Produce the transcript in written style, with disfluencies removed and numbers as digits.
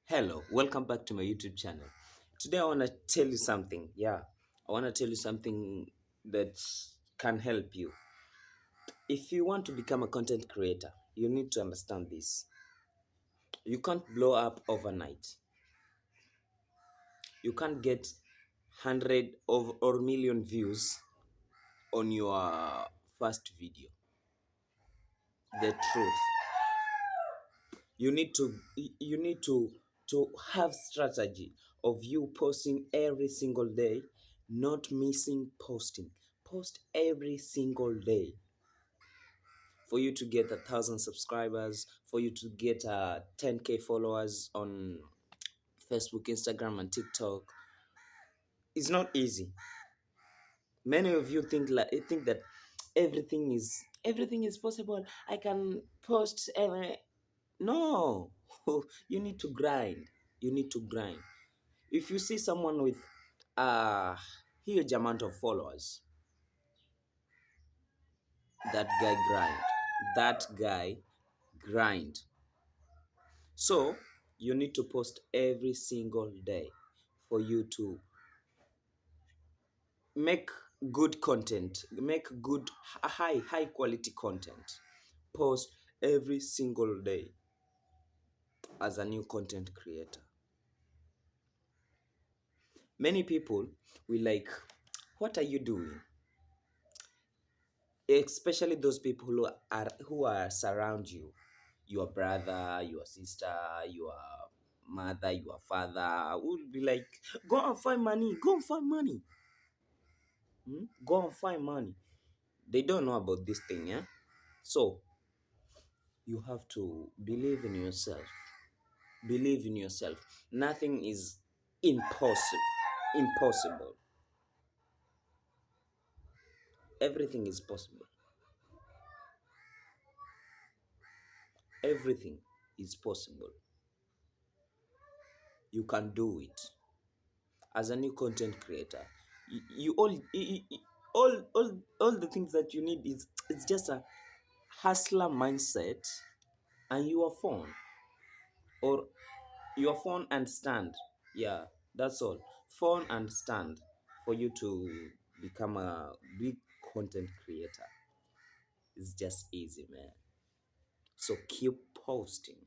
Hello, welcome back to my YouTube channel. Today I want to tell you something. I want to tell you something that can help you. If you want to become a content creator, you need to understand this. You can't blow up overnight. You can't get 100 or million views on your first video. The truth. You need to have strategy of you posting every single day, not missing posting. Post every single day for you to get 1,000 subscribers, for you to get 10K followers on Facebook, Instagram, and TikTok. It's not easy. Many of you think that everything is possible. I can post every. No, you need to grind. You need to grind. If you see someone with a huge amount of followers, that guy grind. That guy grind. So you need to post every single day for you to make good content, make good high quality content. Post every single day as a new content creator. Many people will like, what are you doing? Especially those people who are surround you, your brother, your sister, your mother, your father will be like, go and find money, go and find money. Go and find money. They don't know about this thing, yeah? So you have to believe in yourself. Believe in yourself. Nothing is impossible. Everything is possible. Everything is possible. You can do it. As a new content creator, you all the things that you need is it's just a hustler mindset and your phone, or your phone and stand. Yeah, that's all. Phone and stand for you to become a big content creator. It's just easy, man. So keep posting.